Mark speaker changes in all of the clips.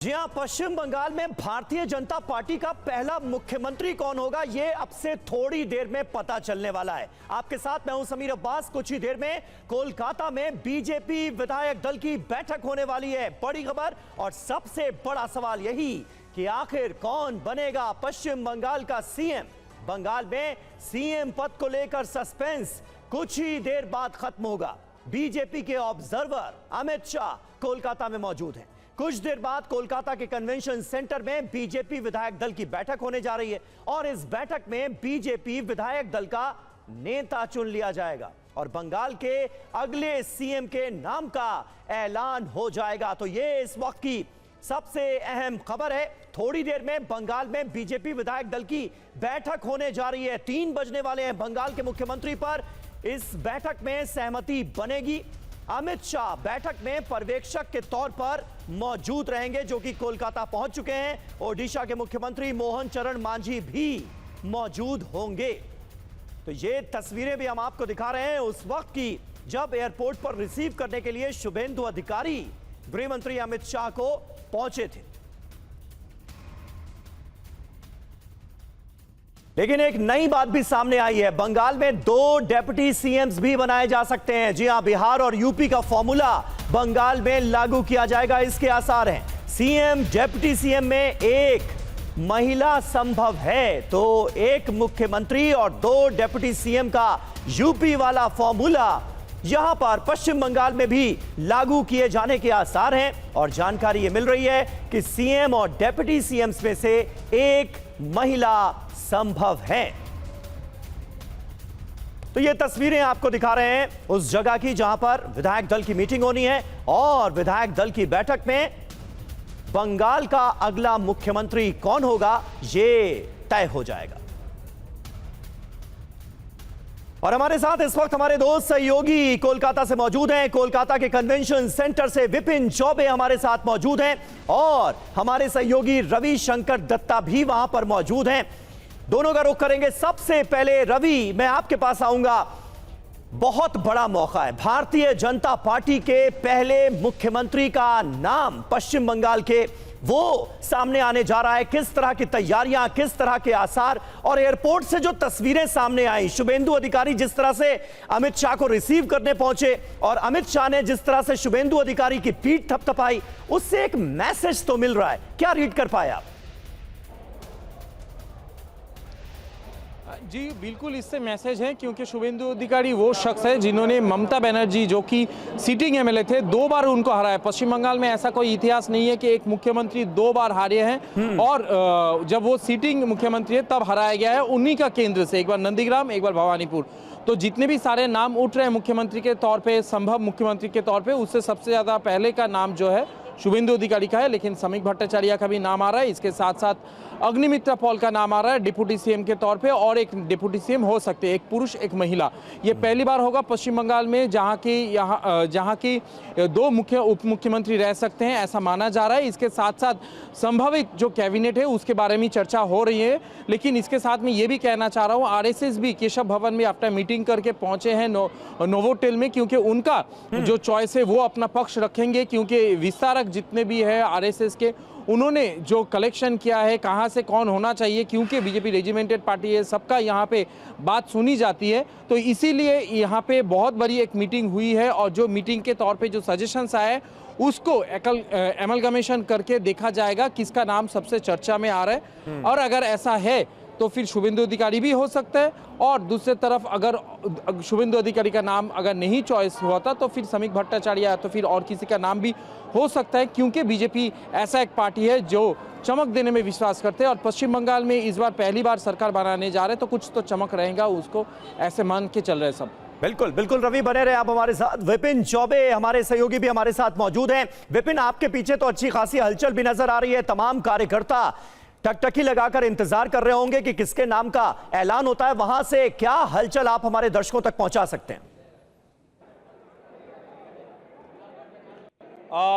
Speaker 1: जी हां, पश्चिम बंगाल में भारतीय जनता पार्टी का पहला मुख्यमंत्री कौन होगा, यह अब से थोड़ी देर में पता चलने वाला है। आपके साथ मैं हूं समीर अब्बास। कुछ ही देर में कोलकाता में बीजेपी विधायक दल की बैठक होने वाली है। बड़ी खबर और सबसे बड़ा सवाल यही कि आखिर कौन बनेगा पश्चिम बंगाल का सीएम। बंगाल में सीएम पद को लेकर सस्पेंस कुछ ही देर बाद खत्म होगा। बीजेपी के ऑब्जर्वर अमित शाह कोलकाता में मौजूद हैं। कुछ देर बाद कोलकाता के कन्वेंशन सेंटर में बीजेपी विधायक दल की बैठक होने जा रही है और इस बैठक में बीजेपी विधायक दल का नेता चुन लिया जाएगा और बंगाल के अगले सीएम के नाम का ऐलान हो जाएगा। तो ये इस वक्त की सबसे अहम खबर है। थोड़ी देर में बंगाल में बीजेपी विधायक दल की बैठक होने जा रही है। 3 बजने वाले हैं। बंगाल के मुख्यमंत्री पर इस बैठक में सहमति बनेगी। अमित शाह बैठक में पर्यवेक्षक के तौर पर मौजूद रहेंगे, जो कि कोलकाता पहुंच चुके हैं। ओडिशा के मुख्यमंत्री मोहन चरण मांझी भी मौजूद होंगे। तो ये तस्वीरें भी हम आपको दिखा रहे हैं उस वक्त की जब एयरपोर्ट पर रिसीव करने के लिए शुभेंदु अधिकारी गृह मंत्री अमित शाह को पहुंचे थे। लेकिन एक नई बात भी सामने आई है। बंगाल में 2 डेप्यूटी सीएम्स भी बनाए जा सकते हैं। जी हां, बिहार और यूपी का फॉर्मूला बंगाल में लागू किया जाएगा, इसके आसार हैं। सीएम डेप्यूटी सीएम में एक महिला संभव है, तो एक मुख्यमंत्री और 2 डेप्यूटी सीएम का यूपी वाला फॉर्मूला यहां पर पश्चिम बंगाल में भी लागू किए जाने के आसार हैं और जानकारी यह मिल रही है कि सीएम और डेप्यूटी सीएम्स में से एक महिला संभव है। तो ये तस्वीरें आपको दिखा रहे हैं उस जगह की जहां पर विधायक दल की मीटिंग होनी है और विधायक दल की बैठक में बंगाल का अगला मुख्यमंत्री कौन होगा ये तय हो जाएगा। और हमारे साथ इस वक्त हमारे दोस्त सहयोगी कोलकाता से मौजूद हैं। कोलकाता के कन्वेंशन सेंटर से विपिन चौबे हमारे साथ मौजूद हैं और हमारे सहयोगी रवि शंकर दत्ता भी वहां पर मौजूद हैं। दोनों का रुख करेंगे। सबसे पहले रवि, मैं आपके पास आऊंगा। बहुत बड़ा मौका है, भारतीय जनता पार्टी के पहले मुख्यमंत्री का नाम पश्चिम बंगाल के वो सामने आने जा रहा है। किस तरह की तैयारियां, किस तरह के आसार और एयरपोर्ट से जो तस्वीरें सामने आई, शुभेंदु अधिकारी जिस तरह से अमित शाह को रिसीव करने पहुंचे और अमित शाह ने जिस तरह से शुभेंदु अधिकारी की पीठ थपथपाई, उससे एक मैसेज तो मिल रहा है। क्या रीड कर पाए आप?
Speaker 2: जी बिल्कुल, इससे मैसेज है क्योंकि शुभेंदु अधिकारी वो शख्स है जिन्होंने ममता बनर्जी जो कि सीटिंग एमएलए थे 2 बार उनको हराया। पश्चिम बंगाल में ऐसा कोई इतिहास नहीं है कि एक मुख्यमंत्री 2 बार हारे हैं और जब वो सीटिंग मुख्यमंत्री है तब हराया गया है उन्हीं का केंद्र से, एक बार नंदीग्राम एक बार भवानीपुर। तो जितने भी सारे नाम उठ रहे हैं मुख्यमंत्री के तौर पे, संभव मुख्यमंत्री के तौर पे, उससे सबसे ज़्यादा पहले का नाम जो है शुभेंदु अधिकारी का है। लेकिन समीक भट्टाचार्य का भी नाम आ रहा है, इसके साथ साथ अग्निमित्रा पॉल का नाम आ रहा है डिप्यूटी सीएम के तौर पे और एक डिप्यूटी सीएम हो सकते हैं, एक पुरुष एक महिला। ये पहली बार होगा पश्चिम बंगाल में जहां की 2 मुख्य उप मुख्यमंत्री रह सकते हैं, ऐसा माना जा रहा है। इसके साथ साथ संभावित जो कैबिनेट है उसके बारे में चर्चा हो रही है। लेकिन इसके साथ में ये भी कहना चाह रहा हूँ, आरएसएस भी केशव भवन में अपना मीटिंग करके पहुंचे हैं नोवोटेल में, क्योंकि उनका जो चॉइस है वो अपना पक्ष रखेंगे। क्योंकि विस्तारक जितने भी है आरएसएस के, उन्होंने जो कलेक्शन किया है कहां से कौन होना चाहिए, क्योंकि बीजेपी रेजिमेंटेड पार्टी है, सबका यहां पे बात सुनी जाती है। तो इसीलिए यहां पे बहुत बड़ी एक मीटिंग हुई है और जो मीटिंग के तौर पे जो सजेशंस आए उसको एमलगमेशन करके देखा जाएगा किसका नाम सबसे चर्चा में आ रहा है। और अगर ऐसा है तो फिर शुभेंदु अधिकारी भी हो सकता है और दूसरी तरफ अगर शुभेंदु अधिकारी का नाम अगर नहीं चॉइस हुआ था तो फिर समीक भट्टाचार्य या तो फिर और किसी का नाम भी हो सकता है। क्योंकि बीजेपी ऐसा एक पार्टी है जो चमक देने में विश्वास करते हैं और पश्चिम बंगाल में इस बार पहली बार सरकार बनाने जा रहे हैं, तो कुछ तो चमक रहेगा, उसको ऐसे मान के चल रहे सब।
Speaker 1: बिल्कुल बिल्कुल रवि, बने रहे आप हमारे साथ। विपिन चौबे हमारे सहयोगी भी हमारे साथ मौजूद हैं। विपिन, आपके पीछे तो अच्छी खासी हलचल भी नजर आ रही है। तमाम कार्यकर्ता टकटकी लगाकर इंतजार कर रहे होंगे कि किसके नाम का ऐलान होता है। वहां से क्या हलचल आप हमारे दर्शकों तक पहुंचा सकते हैं?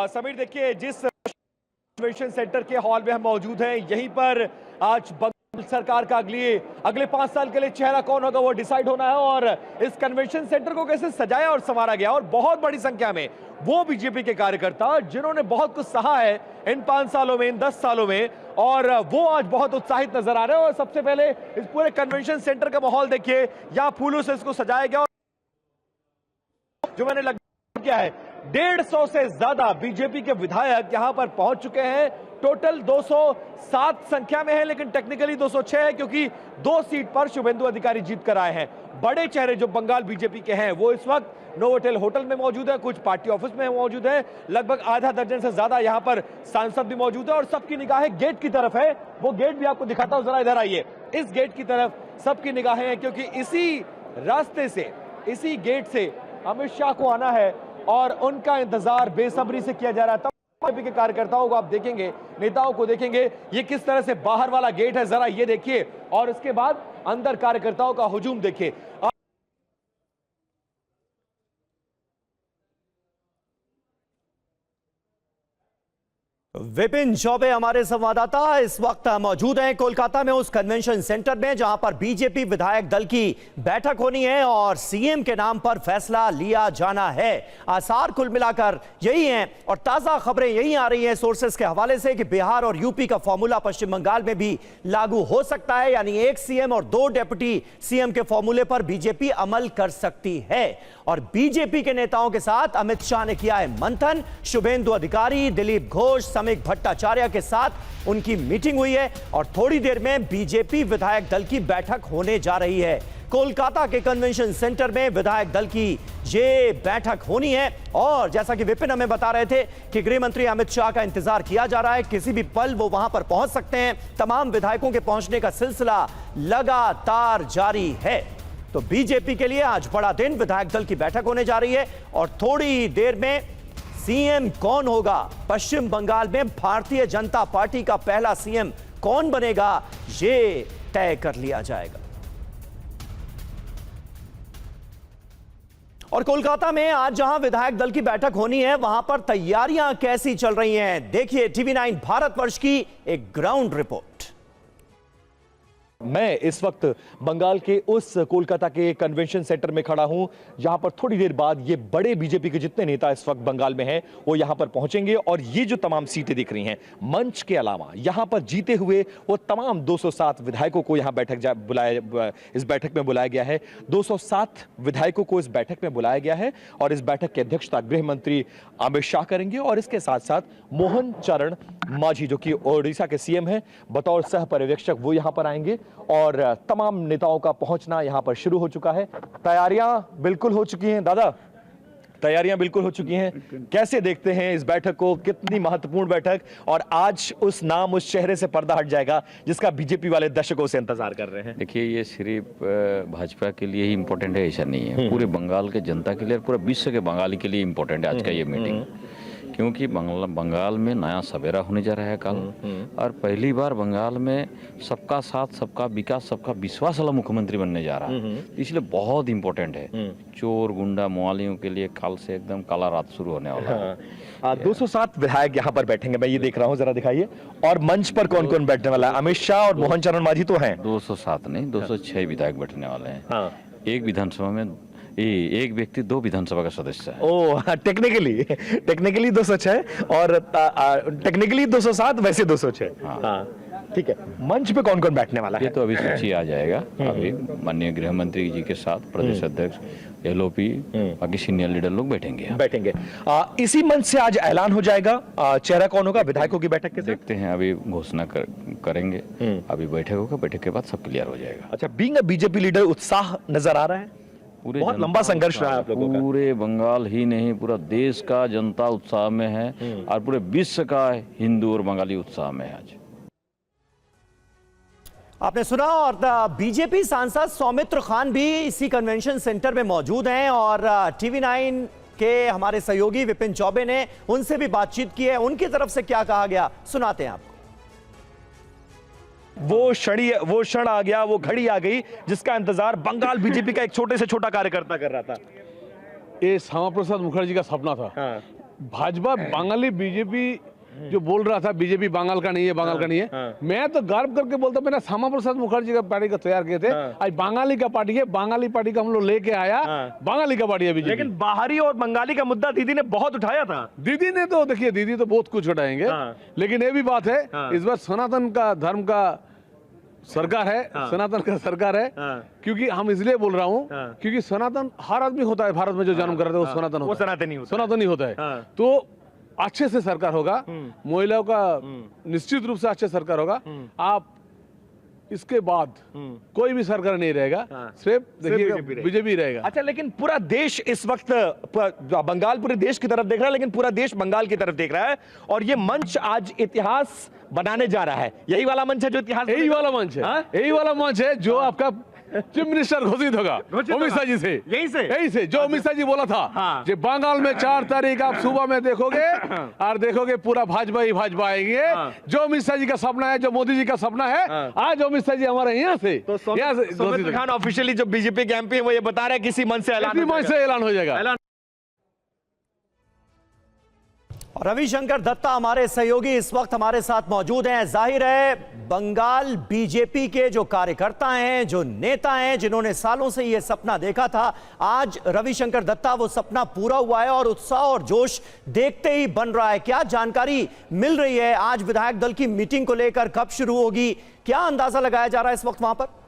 Speaker 3: समीर, देखिए जिस कन्वेंशन सेंटर के हॉल में हम मौजूद हैं, यहीं पर आज सरकार का अगले 5 साल के लिए चेहरा कौन होगा वो डिसाइड होना है और इस कन्वेंशन सेंटर को कैसे सजाया और संवारा गया और बहुत बड़ी संख्या में वो बीजेपी के कार्यकर्ता जिन्होंने बहुत कुछ सहा है इन 5 सालों में, इन 10 सालों में, और वो आज बहुत उत्साहित नजर आ रहे हैं। और सबसे पहले इस पूरे कन्वेंशन सेंटर का माहौल देखिए, यहाँ फूलों से इसको सजाया गया और जो मैंने लग किया है 150 से ज्यादा बीजेपी के विधायक यहां पर पहुंच चुके हैं। टोटल 207 संख्या में है, लेकिन टेक्निकली 206 है क्योंकि 2 सीट पर शुभेंदु अधिकारी जीत कर आए हैं। बड़े चेहरे जो बंगाल बीजेपी के हैं वो इस वक्त नोवोटेल होटल में मौजूद है, कुछ पार्टी ऑफिस में मौजूद है, लगभग आधा दर्जन से ज्यादा यहां पर सांसद भी मौजूद है और सबकी निगाहें गेट की तरफ है। वो गेट भी आपको दिखाता हूं, जरा इधर आइए। इस गेट की तरफ सबकी निगाहें हैं क्योंकि इसी रास्ते से, इसी गेट से अमित शाह को आना है और उनका इंतजार बेसब्री से किया जा रहा है। बीजेपी के कार्यकर्ताओं को आप देखेंगे, नेताओं को देखेंगे, ये किस तरह से बाहर वाला गेट है, जरा ये देखिए, और इसके बाद अंदर कार्यकर्ताओं का हुजूम देखिए।
Speaker 1: विपिन चौबे हमारे संवाददाता इस वक्त मौजूद हैं कोलकाता में उस कन्वेंशन सेंटर में जहां पर बीजेपी विधायक दल की बैठक होनी है और सीएम के नाम पर फैसला लिया जाना है। आसार कुल मिलाकर यही हैं और ताजा खबरें यही आ रही हैं सोर्सेस के हवाले से कि बिहार और यूपी का फॉर्मूला पश्चिम बंगाल में भी लागू हो सकता है, यानी 1 सीएम और 2 डिप्टी सीएम के फॉर्मूले पर बीजेपी अमल कर सकती है। और बीजेपी के नेताओं के साथ अमित शाह ने किया है मंथन। शुभेंदु अधिकारी, दिलीप घोष, समीक भट्टाचार्य के साथ उनकी मीटिंग हुई है और थोड़ी देर में बीजेपी विधायक दल की बैठक होने जा रही है। कोलकाता के कन्वेंशन सेंटर में विधायक दल की ये बैठक होनी है और जैसा कि विपिन हमें बता रहे थे कि गृह मंत्री अमित शाह का इंतजार किया जा रहा है, किसी भी पल वो वहां पर पहुंच सकते हैं। तमाम विधायकों के पहुंचने का सिलसिला लगातार जारी है। तो बीजेपी के लिए आज बड़ा दिन, विधायक दल की बैठक होने जा रही है और थोड़ी देर में सीएम कौन होगा, पश्चिम बंगाल में भारतीय जनता पार्टी का पहला सीएम कौन बनेगा, ये तय कर लिया जाएगा। और कोलकाता में आज जहां विधायक दल की बैठक होनी है वहां पर तैयारियां कैसी चल रही हैं, देखिए टीवी 9 भारतवर्ष की एक ग्राउंड रिपोर्ट।
Speaker 3: मैं इस वक्त बंगाल के उस कोलकाता के कन्वेंशन सेंटर में खड़ा हूं जहां पर थोड़ी देर बाद ये बड़े बीजेपी के जितने नेता इस वक्त बंगाल में हैं वो यहां पर पहुंचेंगे और ये जो तमाम सीटें दिख रही हैं मंच के अलावा यहां पर जीते हुए वो तमाम 207 विधायकों को यहां इस बैठक में बुलाया गया है। 207 विधायकों को इस बैठक में बुलाया गया है और इस बैठक की अध्यक्षता गृह मंत्री अमित शाह करेंगे और इसके साथ साथ मोहन चरण मांझी जो कि ओडिशा के सीएम हैं, बतौर सह पर्यवेक्षक वो यहां पर आएंगे और तमाम नेताओं का पहुंचना यहां पर शुरू हो चुका है। तैयारियां बिल्कुल हो चुकी हैं दादा, तैयारियां बिल्कुल हो चुकी हैं। कैसे देखते हैं इस बैठक को, कितनी महत्वपूर्ण बैठक, और आज उस नाम, उस चेहरे से पर्दा हट जाएगा जिसका बीजेपी वाले दशकों से इंतजार कर रहे हैं।
Speaker 4: देखिए, ये सिर्फ भाजपा के लिए ही इम्पोर्टेंट है ऐसा नहीं है, पूरे बंगाल के जनता के लिए और पूरे विश्व के बंगाली के लिए इम्पोर्टेंट है आज का ये मीटिंग, क्योंकि बंगाल में नया सवेरा होने जा रहा है कल और पहली बार बंगाल में सबका साथ, सबका विकास, सबका विश्वास वाला मुख्यमंत्री बनने जा रहा है, इसलिए बहुत इम्पोर्टेंट है। चोर गुंडा मुआलियों के लिए कल से एकदम काला रात शुरू होने वाला है।
Speaker 3: 207 विधायक यहाँ पर बैठेंगे, मैं ये देख रहा हूँ, जरा दिखाइए। और मंच पर कौन कौन बैठने वाला है? अमित शाह और मोहन चरण मांझी तो हैं।
Speaker 4: 207 नहीं, 206 विधायक बैठने वाले हैं। एक विधानसभा में एक व्यक्ति 2 विधानसभा का सदस्य है।
Speaker 3: ओ, टेक्निकली 206 और टेक्निकली 207, वैसे 206। हाँ, ठीक है। मंच पे कौन कौन बैठने वाला है?
Speaker 4: ये तो अभी सूची आ जाएगा। अभी माननीय गृह मंत्री जी के साथ प्रदेश अध्यक्ष, एलओपी, बाकी सीनियर लीडर लोग बैठेंगे। इसी मंच से आज ऐलान हो जाएगा चेहरा कौन होगा विधायकों की बैठक के। देखते हैं, अभी घोषणा करेंगे, अभी बैठक होगा, बैठक के बाद सब क्लियर हो जाएगा।
Speaker 3: अच्छा, बीइंग अ बीजेपी लीडर उत्साह नजर आ रहा है? बहुत लंबा संघर्ष रहा है आप लोगों का।
Speaker 4: पूरे बंगाल ही नहीं, पूरा देश का जनता उत्साह में है और पूरे विश्व का हिंदू और बंगाली उत्साह में है आज।
Speaker 1: आपने सुना, और बीजेपी सांसद सौमित्र खान भी इसी कन्वेंशन सेंटर में मौजूद हैं और टीवी 9 के हमारे सहयोगी विपिन चौबे ने उनसे भी बातचीत की है। उनकी तरफ से क्या कहा गया सुनाते हैं आपको।
Speaker 3: वो क्षण आ गया, वो घड़ी आ गई जिसका इंतजार बंगाल बीजेपी का एक छोटे से छोटा कार्यकर्ता कर रहा था।
Speaker 5: ये श्यामा प्रसाद मुखर्जी का सपना था। भाजपा बांगाली बीजेपी जो बोल रहा था बीजेपी बंगाल का नहीं है, बंगाल का नहीं है, मैं तो गर्व करके बोलता हूं, मैंने श्यामा प्रसाद मुखर्जी का पार्टी का तैयार किए थे, आज बंगाली का पार्टी है, बंगाली पार्टी का हम लोग लेके आया, बंगाली का पार्टी है बीजेपी।
Speaker 3: लेकिन बाहरी और बंगाली का मुद्दा दीदी ने बहुत उठाया था।
Speaker 5: दीदी ने तो देखिए, दीदी तो बहुत कुछ उठाएंगे, लेकिन ये भी बात है इस बार सनातन का धर्म का सरकार है, सनातन का सरकार है, क्योंकि हम इसलिए बोल रहा हूँ क्योंकि सनातन हर आदमी होता है भारत में जो जन्म कर रहा है वो सनातन होता है, सनातनी होता है। तो अच्छे से सरकार होगा, महिलाओं का निश्चित रूप से अच्छे सरकार होगा। आप इसके बाद कोई भी सरकार नहीं रहेगा, सिर्फ देखिए बीजेपी रहेगा।
Speaker 3: अच्छा, लेकिन पूरा देश इस वक्त बंगाल पूरे देश की तरफ देख रहा है, लेकिन पूरा देश बंगाल की तरफ देख रहा है, और ये मंच आज इतिहास बनाने जा रहा है। यही वाला मंच है जो इतिहास,
Speaker 5: यही वाला मंच है, यही वाला मंच है जो आपका चीफ मिनिस्टर घोषित होगा अमित शाह जी से, यही से जो अमित शाह जी बोला था कि बंगाल में 4 तारीख आप सुबह में देखोगे और देखोगे पूरा भाजपा ही भाजपा आएंगे। जो अमित शाह जी का सपना है, जो मोदी जी का सपना है, आज अमित शाह जी हमारे यहाँ से
Speaker 3: सौमित्र खान ऑफिशियली जो बीजेपी के एमपी है वो ये बता रहे हैं किसी मंच से
Speaker 5: ऐलान हो जाएगा।
Speaker 1: और रविशंकर दत्ता हमारे सहयोगी इस वक्त हमारे साथ मौजूद हैं। जाहिर है बंगाल बीजेपी के जो कार्यकर्ता हैं, जो नेता हैं, जिन्होंने सालों से यह सपना देखा था, आज रविशंकर दत्ता वो सपना पूरा हुआ है और उत्साह और जोश देखते ही बन रहा है। क्या जानकारी मिल रही है आज विधायक दल की मीटिंग को लेकर, कब शुरू होगी, क्या अंदाजा लगाया जा रहा है इस वक्त वहां पर?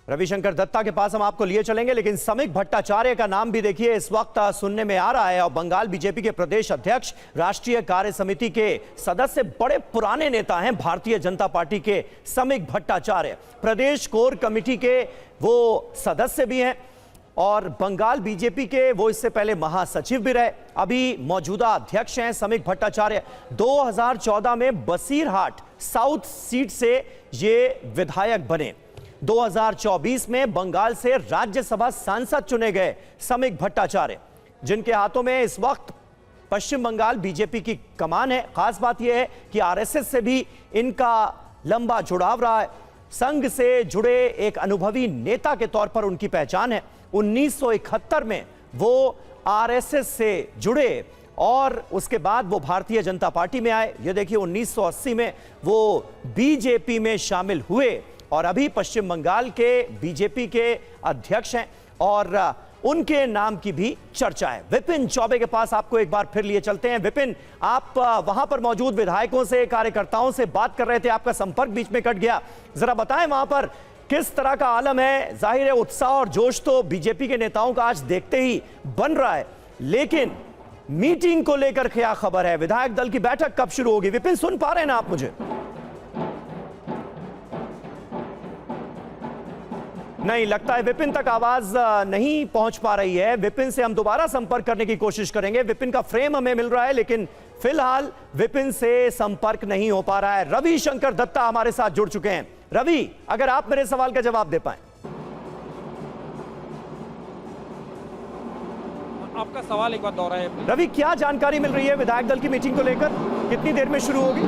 Speaker 1: रविशंकर दत्ता के पास हम आपको लिए चलेंगे, लेकिन समीक भट्टाचार्य का नाम भी देखिए इस वक्त सुनने में आ रहा है। और बंगाल बीजेपी के प्रदेश अध्यक्ष, राष्ट्रीय कार्य समिति के सदस्य, बड़े पुराने नेता हैं भारतीय जनता पार्टी के समीक भट्टाचार्य, प्रदेश कोर कमेटी के वो सदस्य भी हैं और बंगाल बीजेपी के वो इससे पहले महासचिव भी रहे, अभी मौजूदा अध्यक्ष हैं समीक भट्टाचार्य। 2014 में बसीरहाट साउथ सीट से ये विधायक बने। 2024 में बंगाल से राज्यसभा सांसद चुने गए समीक भट्टाचार्य, जिनके हाथों में इस वक्त पश्चिम बंगाल बीजेपी की कमान है। खास बात यह है कि आरएसएस से भी इनका लंबा जुड़ाव रहा है। संघ से जुड़े एक अनुभवी नेता के तौर पर उनकी पहचान है। 1971 में वो आरएसएस से जुड़े और उसके बाद वो भारतीय जनता पार्टी में आए। ये देखिए 1980 में वो बीजेपी में शामिल हुए और अभी पश्चिम बंगाल के बीजेपी के अध्यक्ष हैं और उनके नाम की भी चर्चा है। विपिन चौबे के पास आपको एक बार फिर लिए चलते हैं। विपिन, आप वहां पर मौजूद विधायकों से, कार्यकर्ताओं से बात कर रहे थे, आपका संपर्क बीच में कट गया, जरा बताएं वहां पर किस तरह का आलम है? जाहिर है उत्साह और जोश तो बीजेपी के नेताओं का आज देखते ही बन रहा है, लेकिन मीटिंग को लेकर क्या खबर है? विधायक दल की बैठक कब शुरू होगी? विपिन, सुन पा रहे हैं ना आप मुझे? नहीं, लगता है विपिन तक आवाज नहीं पहुंच पा रही है। विपिन से हम दोबारा संपर्क करने की कोशिश करेंगे। विपिन का फ्रेम हमें मिल रहा है, लेकिन फिलहाल विपिन से संपर्क नहीं हो पा रहा है। रविशंकर दत्ता हमारे साथ जुड़ चुके हैं। रवि, अगर आप मेरे सवाल का जवाब दे पाएं।
Speaker 2: आपका सवाल एक बार दोहराएं।
Speaker 1: रवि, क्या जानकारी मिल रही है विधायक दल की मीटिंग को लेकर? कितनी देर में शुरू होगी?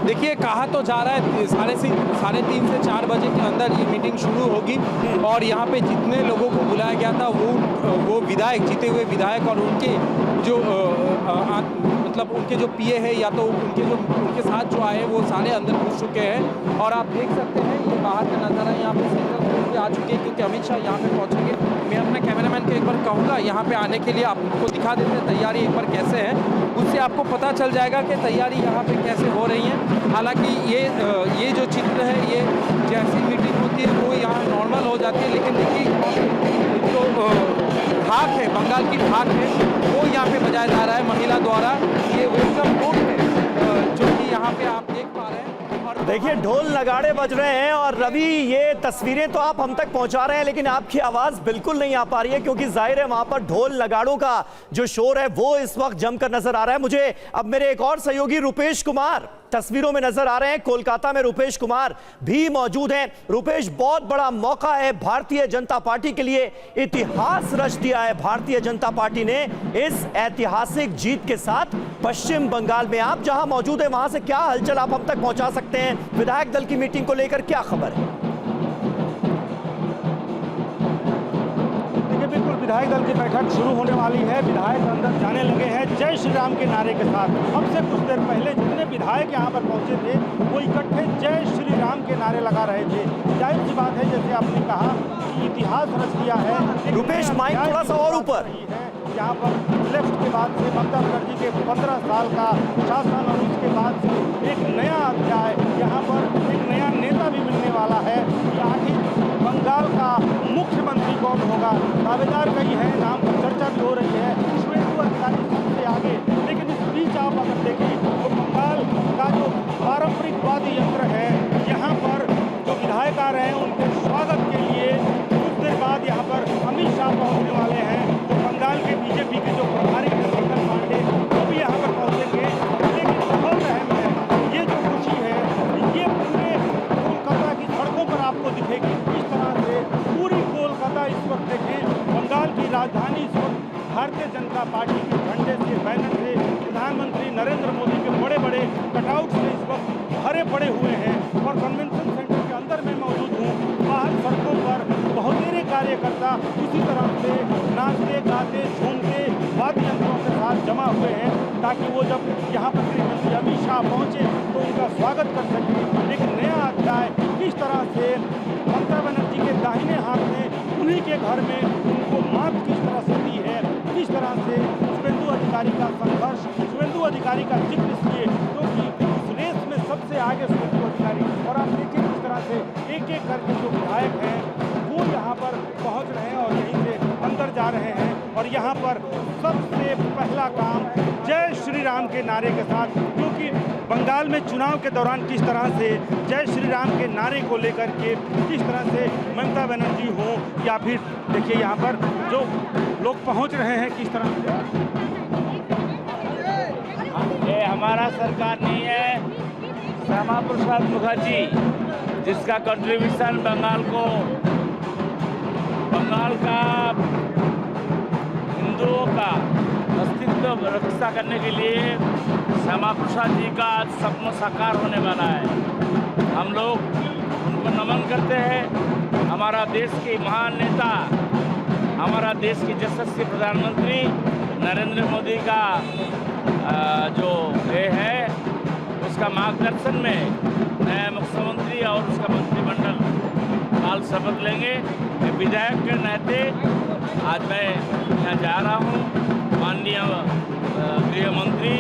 Speaker 2: देखिए, कहा तो जा रहा है 3:30 से 4 बजे के अंदर ये मीटिंग शुरू होगी और यहाँ पे जितने लोगों को बुलाया गया था वो विधायक, जीते हुए विधायक और उनके जो मतलब उनके जो पीए है या तो उनके साथ जो आए वो सारे अंदर घुस चुके हैं। और आप देख सकते हैं ये बाहर का नज़ारा यहाँ पे सेंट्रल पुलिस भी आ चुके हैं क्योंकि अमित शाह यहाँ पे पहुँचेंगे। मैं अपने कैमरामैन को एक बार कहूँगा यहाँ पे आने के लिए, आपको दिखा देते हैं तैयारी एक बार कैसे है, उससे आपको पता चल जाएगा कि तैयारी यहाँ पे कैसे हो रही है। हालांकि ये जो चित्र है, ये जैसी मीटिंग होती है वो यहाँ नॉर्मल हो जाती है, लेकिन देखिए जो ढाक है, बंगाल की ढाक है, वो यहाँ पे बजाया जा रहा है महिला द्वारा। ये वेलकम कोट है जो कि यहाँ पे आप देख पा रहे हैं।
Speaker 1: देखिए ढोल नगाड़े बज रहे हैं और रवि, ये तस्वीरें तो आप हम तक पहुंचा रहे हैं, लेकिन आपकी आवाज बिल्कुल नहीं आ पा रही है क्योंकि जाहिर है वहां पर ढोल नगाड़ों का जो शोर है वो इस वक्त जमकर नजर आ रहा है। मुझे अब मेरे एक और सहयोगी रुपेश कुमार तस्वीरों में नजर आ रहे हैं। कोलकाता में रुपेश कुमार भी मौजूद हैं। रुपेश, बहुत बड़ा मौका है भारतीय जनता पार्टी के लिए, इतिहास रच दिया है भारतीय जनता पार्टी ने इस ऐतिहासिक जीत के साथ पश्चिम बंगाल में। आप जहां मौजूद है वहां से क्या हलचल आप हम तक पहुंचा सकते हैं? विधायक दल की मीटिंग को लेकर क्या खबर है?
Speaker 6: विधायक दल की बैठक शुरू होने वाली है। विधायक अंदर जाने लगे हैं जय श्री राम के नारे के साथ। अब से कुछ देर पहले जितने विधायक यहाँ पर पहुँचे थे वो इकट्ठे जय श्री राम के नारे लगा रहे थे। जाहिर सी बात है, जैसे आपने कहा कि इतिहास रच दिया है।
Speaker 1: रुपेश, माइक थोड़ा सा और ऊपर।
Speaker 6: यहाँ पर लेफ्ट के बाद से ममता बनर्जी के 15 साल का शासन और उसके बाद से एक नया अध्याय, यहाँ पर एक नया नेता भी मिलने वाला है कि आखिर बंगाल का मुख्यमंत्री कौन होगा। दावेदार कई हैं, नाम पर चर्चा भी हो रही है, शुभेंदु अधिकारी सबसे आगे। लेकिन इस बीच आप अगर देखें तो बंगाल का जो पारंपरिक वाद्य यंत्र है, यहाँ पर जो विधायक आ रहे हैं उनके स्वागत के लिए कुछ देर बाद यहाँ पर अमित शाह पहुँचने वाले हैं। तो बंगाल के बीजेपी के जो प्रभारी चंद्रशेखर पांडे वो भी यहाँ पर पहुँचेंगे। लेकिन बहुत अहम है, ये जो खुशी है ये पूरे कोलकाता की सड़कों पर आपको दिखेगी। इस तरह से पूरी कोलकाता इस वक्त देखें, बंगाल की राजधानी इस वक्त भारतीय जनता पार्टी के झंडे से, बैनर से, प्रधानमंत्री नरेंद्र मोदी के बड़े बड़े कटआउट से इस वक्त भरे पड़े हुए हैं। और कन्वेंशन सेंटर के अंदर मैं मौजूद हूँ। बाहर सड़कों पर बहुतेरे कार्यकर्ता उसी तरह से नाचते गाते झूमते वाद्य यंत्रों के साथ जमा हुए हैं, ताकि वो जब यहाँ पर गृहमंत्री अमित शाह पहुँचे तो उनका स्वागत कर सकें। एक नया अध्याय किस तरह से ममता बनर्जी के दाहिने हाथ में उन्हीं के घर में उनको मात किस तरह से दी है, किस तरह से शुभेंदु अधिकारी का संघर्ष, शुभेंदु अधिकारी का जिक्र इसलिए क्योंकि इस रेस में सबसे आगे शुभेंदु अधिकारी। और आप देखिए किस तरह से एक एक करके जो विधायक हैं वो यहाँ पर पहुँच रहे हैं और यहीं से अंदर जा रहे हैं। और यहाँ पर सबसे पहला काम जय श्री राम के नारे के साथ, क्योंकि बंगाल में चुनाव के दौरान किस तरह से जय श्री राम के नारे को लेकर के किस तरह से ममता बनर्जी हो या फिर देखिए यहाँ पर जो लोग पहुँच रहे हैं किस तरह से।
Speaker 7: ये हमारा सरकार नहीं है, श्यामा प्रसाद मुखर्जी जिसका कंट्रीब्यूशन बंगाल का हिंदुओं का अस्तित्व रक्षा करने के लिए श्यामा प्रसाद जी का सपना साकार होने वाला है। हम लोग उनको नमन करते हैं। हमारा देश के महान नेता, हमारा देश के यशस्वी प्रधानमंत्री नरेंद्र मोदी का जो ये है उसका मार्गदर्शन में नया मुख्यमंत्री और उसका मंत्रिमंडल काल शपथ लेंगे। विधायक के नाते आज मैं यहाँ जा रहा हूँ। माननीय गृह मंत्री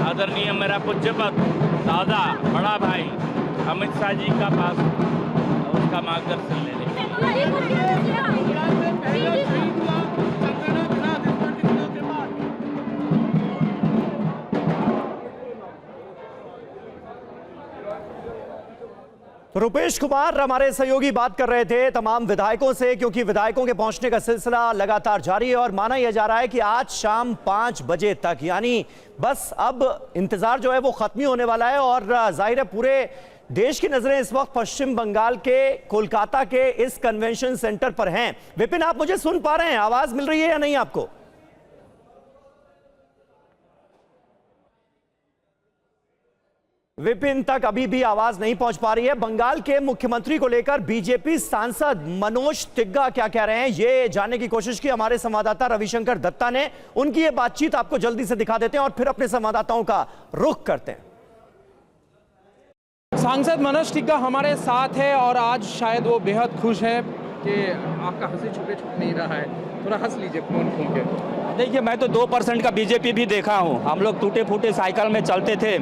Speaker 7: आदरणीय मेरा पूज्यपद दादा बड़ा भाई अमित शाह जी का पास उसका मार्गदर्शन लेने।
Speaker 1: तो रुपेश कुमार हमारे सहयोगी बात कर रहे थे तमाम विधायकों से, क्योंकि विधायकों के पहुंचने का सिलसिला लगातार जारी है और माना यह जा रहा है कि आज शाम 5 बजे तक, यानी बस अब इंतजार जो है वो खत्म ही होने वाला है। और जाहिर है पूरे देश की नजरें इस वक्त पश्चिम बंगाल के कोलकाता के इस कन्वेंशन सेंटर पर हैं। विपिन, आप मुझे सुन पा रहे हैं? आवाज मिल रही है या नहीं आपको? विपिन तक अभी भी आवाज नहीं पहुंच पा रही है। बंगाल के मुख्यमंत्री को लेकर बीजेपी सांसद मनोज तिग्गा क्या कह रहे हैं, ये जानने की कोशिश की हमारे संवाददाता रविशंकर दत्ता ने। उनकी ये बातचीत आपको जल्दी से दिखा देते हैं और फिर अपने संवाददाताओं का रुख करते हैं।
Speaker 2: सांसद मनोज तिग्गा हमारे साथ है और आज शायद वो बेहद खुश है कि आपका हंसी छुपे छुप नहीं रहा है। थोड़ा हंस लीजिए फोन फोन के।
Speaker 7: देखिए, मैं तो 2% का बीजेपी भी देखा हूँ। हम लोग टूटे फूटे साइकिल में चलते थे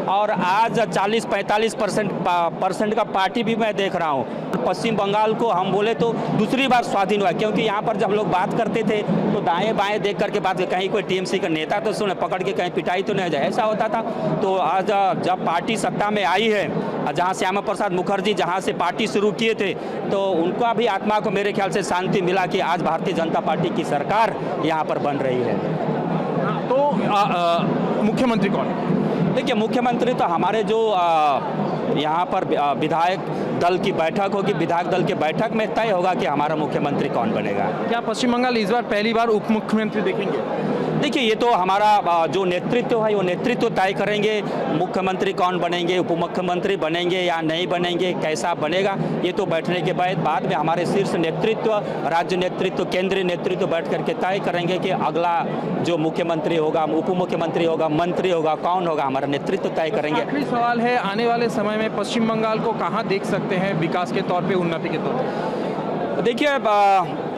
Speaker 7: और आज 40-45% का पार्टी भी मैं देख रहा हूँ। पश्चिम बंगाल को हम बोले तो दूसरी बार स्वाधीन हुआ, क्योंकि यहाँ पर जब लोग बात करते थे तो दाएं बाएं देख करके बात, कहीं कोई टीएमसी का नेता तो सुने पकड़ के कहीं पिटाई तो नहीं जाए, ऐसा होता था। तो आज जब पार्टी सत्ता में आई है, जहाँ श्यामा प्रसाद मुखर्जी जहाँ से पार्टी शुरू किए थे, तो उनका भी आत्मा को मेरे ख्याल से शांति मिला कि आज भारतीय जनता पार्टी की सरकार यहाँ पर बन रही है।
Speaker 2: तो मुख्यमंत्री कौन?
Speaker 7: देखिए, मुख्यमंत्री तो हमारे जो यहाँ पर विधायक
Speaker 8: दल की बैठक होगी, विधायक दल की बैठक में तय होगा कि हमारा मुख्यमंत्री कौन बनेगा।
Speaker 2: क्या पश्चिम बंगाल इस बार पहली बार उप मुख्यमंत्री देखेंगे?
Speaker 8: देखिए, ये तो हमारा जो नेतृत्व है वो नेतृत्व तय करेंगे, मुख्यमंत्री कौन बनेंगे, उप मुख्यमंत्री बनेंगे या नहीं बनेंगे, कैसा बनेगा, ये तो बैठने के बाद में हमारे शीर्ष नेतृत्व, राज्य नेतृत्व, केंद्रीय नेतृत्व बैठ करके तय करेंगे कि अगला जो मुख्यमंत्री होगा, उप मुख्यमंत्री होगा, मंत्री होगा, कौन होगा, हमारा नेतृत्व तय करेंगे।
Speaker 2: आखिरी सवाल है, आने वाले समय में पश्चिम बंगाल को कहाँ देख सकते हैं विकास के तौर पे, उन्नति के तौर पे?
Speaker 8: देखिए,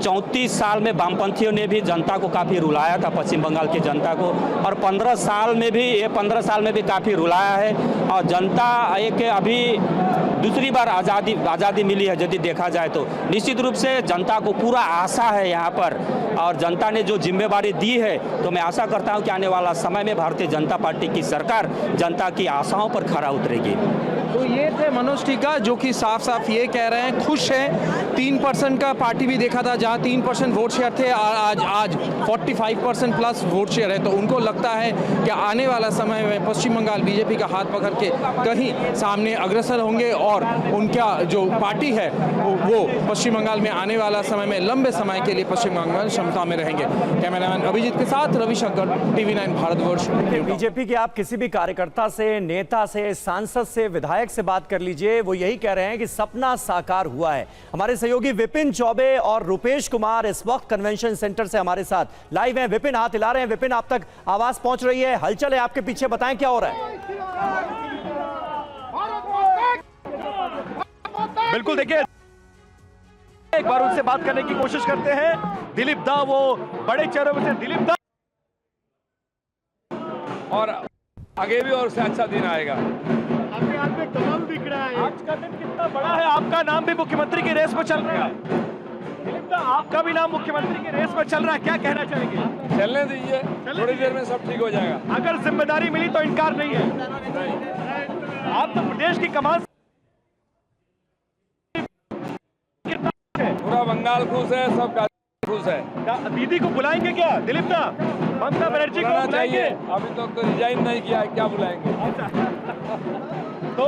Speaker 8: 34 साल में वामपंथियों ने भी जनता को काफ़ी रुलाया था, पश्चिम बंगाल की जनता को, और 15 साल में भी काफ़ी रुलाया है। और जनता एक अभी दूसरी बार आज़ादी मिली है, यदि देखा जाए तो निश्चित रूप से जनता को पूरा आशा है यहाँ पर, और जनता ने जो जिम्मेवारी दी है तो मैं आशा करता हूँ कि आने वाला समय में भारतीय जनता पार्टी की सरकार जनता की आशाओं पर खरा उतरेगी।
Speaker 2: तो ये थे मनोज टीका, जो कि साफ साफ ये कह रहे हैं, खुश हैं। 3% का पार्टी भी देखा था, जहां 3% वोट शेयर थे, आज 45% प्लस वोट शेयर है। तो उनको लगता है कि आने वाला समय में पश्चिम बंगाल बीजेपी का हाथ पकड़ के कहीं सामने अग्रसर होंगे, और उनका जो पार्टी है वो पश्चिम बंगाल में आने वाला समय में लंबे समय के लिए पश्चिम बंगाल क्षमता में रहेंगे। कैमरामैन अभिजीत के साथ रविशंकर, TV9 भारतवर्ष।
Speaker 1: बीजेपी के आप किसी भी कार्यकर्ता से, नेता से, सांसद से, विधायक से बात कर लीजिए, वो यही कह रहे हैं कि सपना साकार हुआ है। हमारे सहयोगी विपिन चौबे और रुपेश कुमार इस वक्त कन्वेंशन सेंटर से हमारे साथ लाइव हैं। विपिन हाथ हिला रहे हैं। विपिन, आप तक आवाज पहुंच रही है, हलचल है आपके पीछे, बताएं क्या हो रहा है?
Speaker 3: बिल्कुल, देखिए एक बार उनसे बात करने की कोशिश करते हैं। दिलीप दा, वो बड़े चेहरे में से दिलीप दा, और आगे भी और से अच्छा दिन आएगा।
Speaker 6: आपके हाथ में कमल दिख रहा है।
Speaker 3: आज का दिन कितना बड़ा है, आपका नाम भी मुख्यमंत्री की रेस में चल रहा है। दिलीप दा, आपका भी नाम मुख्यमंत्री की रेस में चल रहा है, क्या कहना चाहेंगे?
Speaker 9: चलने दीजिए, थोड़ी देर में सब ठीक हो जाएगा।
Speaker 3: अगर जिम्मेदारी मिली तो इनकार नहीं है। आप तो प्रदेश की कमान,
Speaker 9: पूरा बंगाल खुश है, सब खुश है।
Speaker 3: दीदी को बुलाएंगे क्या दिलीप दा? ममता बनर्जी को बुलाएंगे?
Speaker 9: चाहिए, अभी तक तो रिजाइन नहीं किया है, क्या बुलाएंगे?
Speaker 3: तो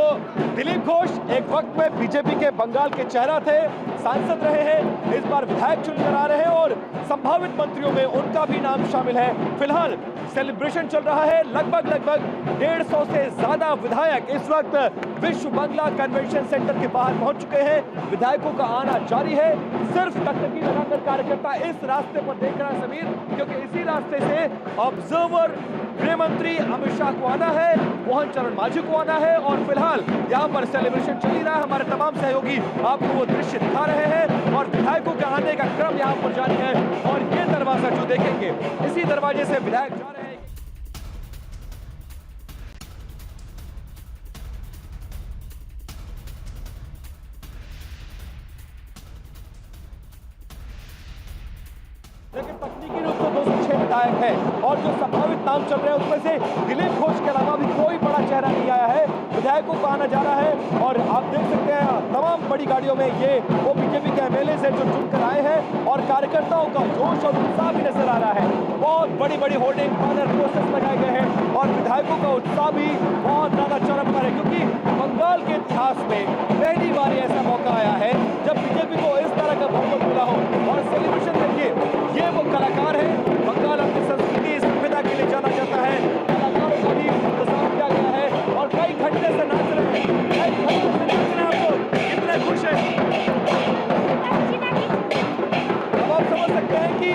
Speaker 3: दिलीप घोष एक वक्त में बीजेपी के बंगाल के चेहरा थे, सांसद रहे हैं, इस बार विधायक चुनकर आ रहे हैं, और संभावित मंत्रियों में उनका भी नाम शामिल है। फिलहाल सेलिब्रेशन चल रहा है, लगभग 150 से ज्यादा विधायक इस वक्त विश्व बंगला कन्वेंशन सेंटर के बाहर पहुंच चुके हैं। विधायकों का आना जारी है। सिर्फ टकटकी लगाकर कार्यकर्ता इस रास्ते पर देख रहा है समीर, क्योंकि इसी रास्ते से ऑब्जर्वर गृह मंत्री अमित शाह को आना है, मोहन चरण मांझी को आना है, और फिलहाल यहाँ पर सेलिब्रेशन चल ही रहा है। हमारे तमाम सहयोगी आपको वो दृश्य दिखा रहे हैं, और विधायकों के आने का क्रम यहाँ पर जारी है। और ये दरवाजा जो देखेंगे, इसी दरवाजे से विधायक जा रहे हैं। लेकिन तकनीकी रूप से 206 विधायक है, और जो संभावित नाम चल रहे हैं उसमें से दिलीप घोष के अलावा भी कोई बड़ा चेहरा नहीं आया है। विधायकों को आना जा रहा है, और आप देख सकते हैं तमाम बड़ी गाड़ियों में ये वो बीजेपी के एमएलए हैं जो चुनकर आए हैं, और कार्यकर्ताओं का जोश और उत्साह भी नजर आ रहा है। बहुत बड़ी बड़ी होर्डिंग, बैनर, पोस्टर्स लगाए गए हैं, और विधायकों का उत्साह भी बहुत ज्यादा चरम पर है, क्योंकि बंगाल के इतिहास में पहली बार ऐसा मौका आया है जब बीजेपी को इस तरह का बहुमत मिला हो। और सेलिब्रेशन देखिए, ये वो कलाकार है, बंगाल अपनी संस्कृति सभ्यता के लिए जाना जाता है, कलाकारों का भी प्रसार किया गया है, और कई घंटे से नाच रहे हैं, आप लोग कितने खुश हैं। अब आप समझ सकते हैं कि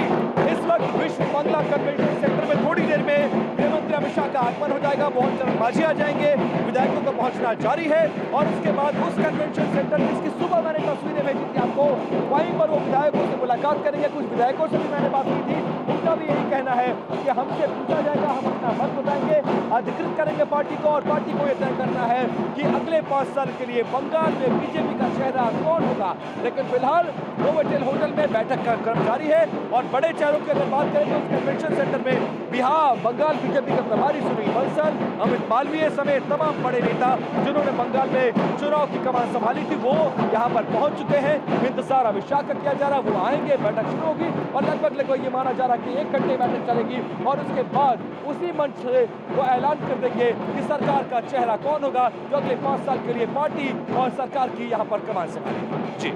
Speaker 3: इस वक्त विश्व बंगला कन्वेंशन सेंटर में थोड़ी देर में गृह मंत्री अमित शाह का आगमन हो जाएगा, मोहन चरण मांझी आ जाएंगे, विधायकों का पहुंचना जारी है, और उसके बाद उस कन्वेंशन सेंटर जिसकी सुबह मैंने तस्वीरें भेजी थी आपको, वहीं पर वो विधायकों से मुलाकात करेंगे। कुछ विधायकों से भी मैंने बात की थी, उनका भी यही कहना है कि हमसे पूछा जाएगा, हम अपना मत बताएंगे, अधिकृत करेंगे पार्टी को, और पार्टी को यह तय करना है कि अगले 5 साल के लिए बंगाल में बीजेपी का चेहरा कौन होगा। लेकिन फिलहाल नोवोटेल होटल में बैठक का क्रम जारी रही है। और बड़े चेहरों की अगर बात करें तो कन्वेंशन सेंटर में बिहार बंगाल बीजेपी के प्रभारी सुनील बंसल, अमित मालवीय समेत तमाम बड़े नेता जिन्होंने बंगाल में चुनाव की कमान संभाली थी वो यहाँ पर पहुंच चुके हैं। इंतजार अमित शाह का किया जा रहा है, वो आएंगे, बैठक शुरू होगी और लगभग ये माना जा रहा है कि 1 घंटे बैठक चलेगी और उसके बाद उसी मंच से वो ऐलान कर देंगे कि सरकार का चेहरा कौन होगा जो अगले 5 साल के लिए पार्टी और सरकार की यहाँ पर कमान संभालेगा। जी,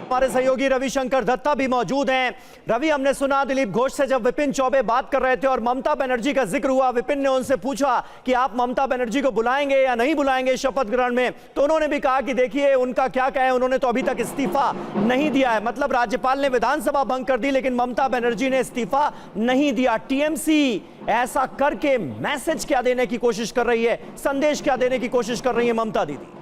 Speaker 1: हमारे सहयोगी रविशंकर दत्ता भी मौजूद हैं। रवि, हमने सुना दिलीप घोष से जब विपिन चौबे बात कर रहे थे और ममता बनर्जी का जिक्र हुआ, विपिन ने उनसे पूछा कि आप ममता बनर्जी को बुलाएंगे या नहीं बुलाएंगे शपथ ग्रहण में, तो उन्होंने भी कहा कि देखिए उनका क्या कहें, उन्होंने तो अभी तक इस्तीफा नहीं दिया है। मतलब राज्यपाल ने विधानसभा भंग कर दी लेकिन ममता बनर्जी ने इस्तीफा नहीं दिया। टीएमसी ऐसा करके मैसेज क्या देने की कोशिश कर रही है, संदेश क्या देने की कोशिश कर रही है ममता दीदी?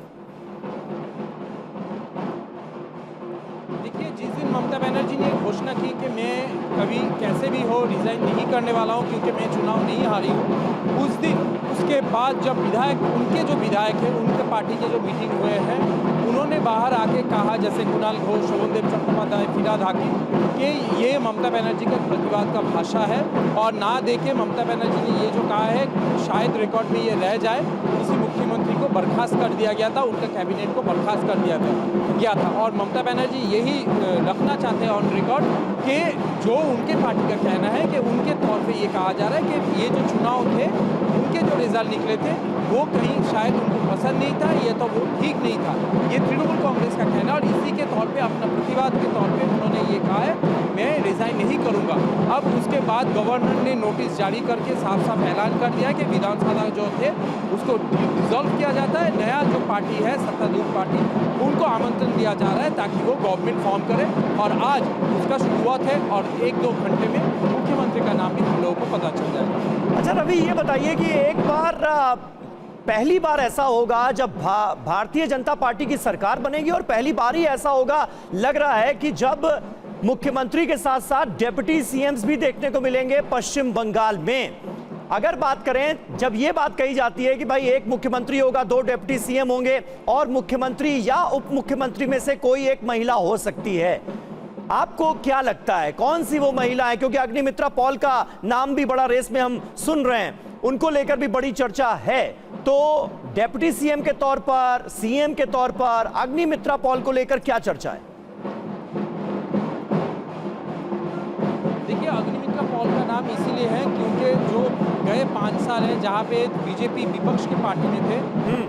Speaker 2: जिस दिन ममता बनर्जी ने घोषणा की कि मैं कभी कैसे भी हो रिजाइन नहीं करने वाला हूं क्योंकि मैं चुनाव नहीं हारी हूं, उस दिन उसके बाद जब उनके जो विधायक हैं, उनके पार्टी के जो मीटिंग हुए हैं, उन्होंने बाहर आके कहा, जैसे कुणाल घोष, शोभनदेव चट्टोपाध्याय, फिरहाद हाकिम, कि ये ममता बनर्जी का प्रतिवाद का भाषा है और ना देखे ममता बनर्जी ने ये जो कहा है शायद रिकॉर्ड में ये रह जाए। किसी मुख्यमंत्री को बर्खास्त कर दिया गया था, उनका कैबिनेट को बर्खास्त कर दिया गया था और ममता बनर्जी यही रखना चाहते हैं ऑन रिकॉर्ड कि जो उनके पार्टी का कहना है कि उनके तौर पे ये कहा जा रहा है कि ये जो चुनाव थे उनके जो रिजल्ट निकले थे वो कहीं शायद उनको पसंद नहीं था, ये तो वो ठीक नहीं था। ये तृणमूल कांग्रेस का कहना है और इसी के तौर पे अपना प्रतिवाद के तौर पे उन्होंने ये कहा है मैं रिजाइन नहीं करूंगा। अब उसके बाद गवर्नर ने नोटिस जारी करके साफ साफ ऐलान कर दिया कि विधानसभा जो थे उसको डिसॉल्व किया जाता है, नया जो पार्टी है सत्तारूढ़ पार्टी उनको आमंत्रण दिया जा रहा है ताकि वो गवर्नमेंट फॉर्म करे और आज उसका शुरुआत है और 1-2 घंटे में मुख्यमंत्री का नाम भी हम लोगों को पता चल जाएगा।
Speaker 1: अच्छा रवि, ये बताइए कि एक बार पहली बार ऐसा होगा जब भारतीय जनता पार्टी की सरकार बनेगी और पहली बार ही ऐसा होगा लग रहा है कि जब मुख्यमंत्री के साथ साथ डिप्टी सीएम्स भी देखने को मिलेंगे पश्चिम बंगाल में। अगर बात करें, जब ये बात कही जाती है कि भाई एक मुख्यमंत्री होगा, 2 डिप्टी सीएम होंगे और मुख्यमंत्री या उप मुख्यमंत्री में से कोई एक महिला हो सकती है, आपको क्या लगता है कौन सी वो महिला है? क्योंकि अग्निमित्रा पॉल का नाम भी बड़ा रेस में हम सुन रहे हैं, उनको लेकर भी बड़ी चर्चा है। तो डिप्टी सीएम के तौर पर, सीएम के तौर पर अग्निमित्रा पॉल को लेकर क्या चर्चा है?
Speaker 2: देखिए, अग्निमित्रा पॉल का नाम इसीलिए है क्योंकि जो गए 5 साल है जहाँ पे बीजेपी विपक्ष की पार्टी में थे,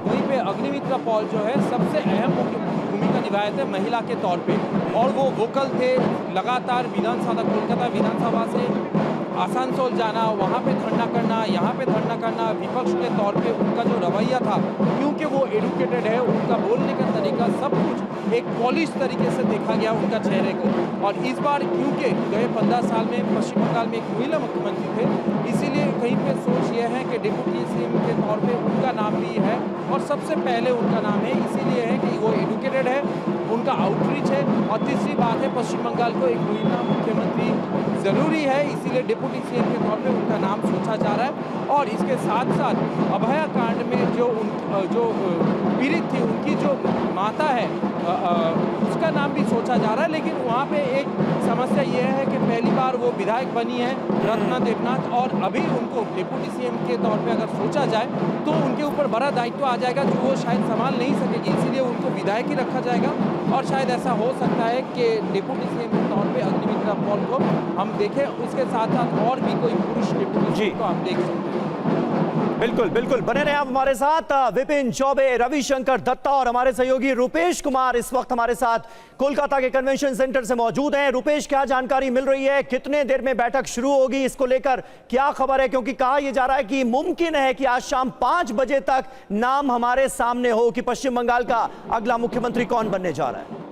Speaker 2: वहीं पे अग्निमित्रा पॉल जो है सबसे अहम भूमिका निभाए थे महिला के तौर पे और वो वोकल थे। लगातार विधानसभा, कोलकाता विधानसभा से आसनसोल जाना, वहाँ पे धरना करना, यहाँ पे धरना करना, विपक्ष के तौर पे उनका जो रवैया था, क्योंकि वो एडुकेटेड है, उनका बोलने का तरीका सब कुछ एक पॉलिश तरीके से देखा गया उनका चेहरे को। और इस बार क्योंकि गए 15 साल में पश्चिम बंगाल में एक महिला मुख्यमंत्री थे, इसीलिए कहीं पे सोच ये है कि डिप्टी सीएम के तौर पे उनका नाम भी है और सबसे पहले उनका नाम है, इसीलिए है कि वो एडुकेटेड है, उनका आउटरीच है और तीसरी बात है पश्चिम बंगाल को एक महिला मुख्यमंत्री ज़रूरी है, इसीलिए डिप्टी सीएम के तौर पे उनका नाम सोचा जा रहा है। और इसके साथ साथ अभया कांड में जो पीड़ित थी, उनकी जो माता है उसका नाम भी सोचा जा रहा है। लेकिन वहाँ पे एक समस्या ये है कि पहली बार वो विधायक बनी है रत्ना देवनाथ और अभी उनको डिप्टी सीएम के तौर पे अगर सोचा जाए तो उनके ऊपर बड़ा दायित्व आ जाएगा जो वो शायद संभाल नहीं सकेगी, इसीलिए उनको विधायक ही रखा जाएगा। और शायद ऐसा हो सकता है कि डिप्टी सीएम के तौर पे अग्निमित्रा पॉल को हम देखें, उसके साथ साथ और भी कोई पुरुष डिप्टी सीएम को हम देख सकते हैं।
Speaker 1: बिल्कुल बिल्कुल, बने रहे आप हमारे साथ। विपिन चौबे, रविशंकर दत्ता और हमारे सहयोगी रुपेश कुमार इस वक्त हमारे साथ कोलकाता के कन्वेंशन सेंटर से मौजूद हैं। रुपेश, क्या जानकारी मिल रही है, कितने देर में बैठक शुरू होगी, इसको लेकर क्या खबर है? क्योंकि कहा यह जा रहा है कि मुमकिन है कि आज शाम 5 बजे तक नाम हमारे सामने हो कि पश्चिम बंगाल का अगला मुख्यमंत्री कौन बनने जा रहा है।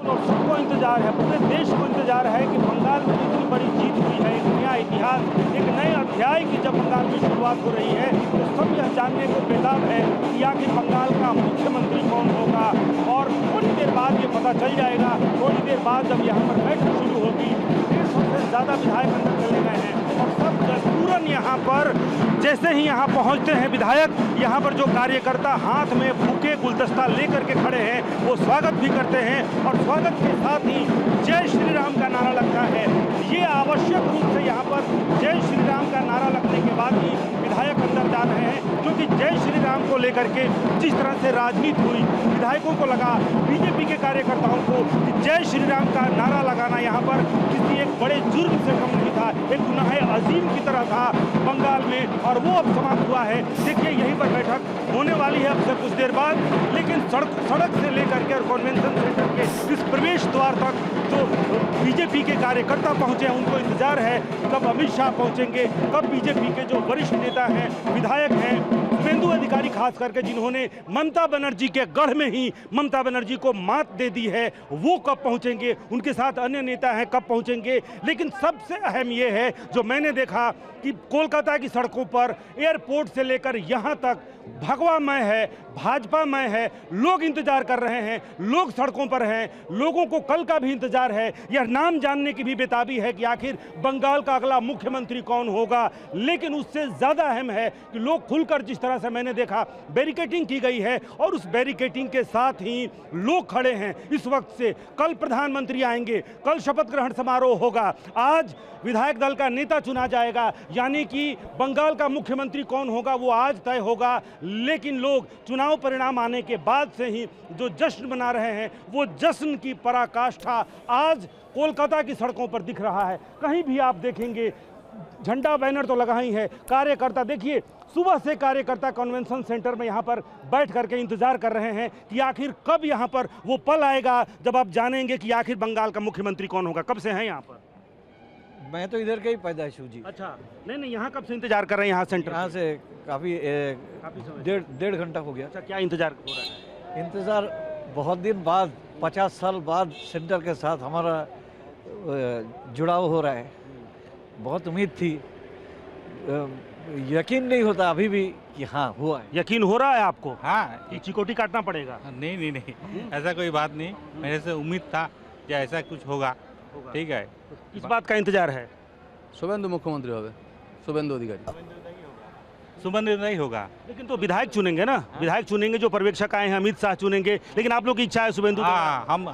Speaker 6: और सबको इंतजार है, पूरे देश को इंतजार है कि बंगाल में इतनी बड़ी जीत हुई है, एक नया इतिहास, एक नए अध्याय की जब बंगाल में शुरुआत हो रही है तो सब यह जानने को बेताब है कि आखिर बंगाल का मुख्यमंत्री कौन होगा। और थोड़ी देर बाद ये पता चल जाएगा। थोड़ी देर बाद जब यहाँ पर बैठक शुरू होगी, 150 से ज़्यादा विधायक अंदर चले गए हैं, और सब दस्तूरन यहाँ पर जैसे ही यहाँ पहुँचते हैं विधायक, यहाँ पर जो कार्यकर्ता हाथ में बुके गुलदस्ता लेकर के खड़े हैं वो स्वागत भी करते हैं और स्वागत के साथ ही जय श्री राम का नारा लगता है। ये आवश्यक रूप से यहाँ पर जय श्री राम का नारा लगने के बाद ही विधायक अंदर जा रहे हैं, क्योंकि जय श्री राम को लेकर के जिस तरह से राजनीति हुई, विधायकों को लगा, बीजेपी के कार्यकर्ताओं को कि जय श्री राम का नारा लगाना यहाँ पर किसी एक बड़े जुर्म से कम नहीं था, एक गुनाह अजीम की तरह था बंगाल में, और वो अब समाप्त हुआ है। देखिए यहीं पर बैठक होने वाली है अब से कुछ देर बाद, लेकिन सड़क से लेकर के और कन्वेंशन सेंटर के इस प्रवेश द्वार तक जो बीजेपी के कार्यकर्ता पहुंचे हैं उनको इंतजार है कब अमित शाह पहुंचेंगे, कब बीजेपी के जो वरिष्ठ नेता हैं, विधायक हैं, शुभेंदु अधिकारी खास करके जिन्होंने ममता बनर्जी के गढ़ में ही ममता बनर्जी को मात दे दी है, वो कब पहुंचेंगे, उनके साथ अन्य नेता हैं कब पहुंचेंगे। लेकिन सबसे अहम ये है जो मैंने देखा कि कोलकाता की सड़कों पर एयरपोर्ट से लेकर यहाँ तक भगवामय है, भाजपामय है, लोग इंतजार कर रहे हैं, लोग सड़कों पर हैं, लोगों को कल का भी इंतजार है, यह नाम जानने की भी बेताबी है कि आखिर बंगाल का अगला मुख्यमंत्री कौन होगा। लेकिन उससे ज़्यादा अहम है कि लोग खुलकर जिस तरह से मैंने देखा बैरिकेटिंग की गई है और उस बैरिकेटिंग के साथ ही लोग खड़े हैं इस वक्त से। कल प्रधानमंत्री आएंगे, कल शपथ ग्रहण समारोह होगा, आज विधायक दल का नेता चुना जाएगा, यानी कि बंगाल का मुख्यमंत्री कौन होगा वो आज तय होगा। लेकिन लोग चुनाव परिणाम आने के बाद से ही जो जश्न मना रहे हैं वो जश्न की पराकाष्ठा आज कोलकाता की सड़कों पर दिख रहा है। कहीं भी आप देखेंगे झंडा बैनर तो लगा ही है, कार्यकर्ता देखिए सुबह से कार्यकर्ता कन्वेंशन सेंटर में यहाँ पर बैठ करके इंतजार कर रहे हैं कि आखिर कब यहाँ पर वो पल आएगा जब आप जानेंगे कि आखिर बंगाल का मुख्यमंत्री कौन होगा। कब से हैं यहाँ पर?
Speaker 10: मैं तो इधर का ही पैदाइश हूँ जी।
Speaker 6: अच्छा, नहीं यहाँ कब से इंतजार कर रहे हैं यहाँ सेंटर?
Speaker 10: यहाँ से काफ़ी डेढ़ घंटा हो गया।
Speaker 6: अच्छा, क्या इंतजार हो रहा है?
Speaker 10: इंतज़ार बहुत दिन बाद, 50 साल बाद सेंटर के साथ हमारा जुड़ाव हो रहा है। बहुत उम्मीद थी, यकीन नहीं होता अभी भी कि हाँ हुआ है।
Speaker 6: यकीन हो रहा है आपको?
Speaker 11: हाँ,
Speaker 6: चिकोटी काटना पड़ेगा?
Speaker 11: नहीं ऐसा कोई बात नहीं, मेरे से उम्मीद था कि ऐसा कुछ होगा। ठीक है,
Speaker 6: किस बात का इंतजार है?
Speaker 5: शुभेंदु मुख्यमंत्री होगा, शुभेंदु अधिकारी।
Speaker 11: सुबंध नहीं होगा,
Speaker 6: लेकिन तो विधायक चुनेंगे ना, विधायक चुनेंगे, जो पर्यवेक्षक आए हैं अमित शाह चुनेंगे, लेकिन आप लोग की इच्छा है शुभेंदु?
Speaker 11: हाँ, हम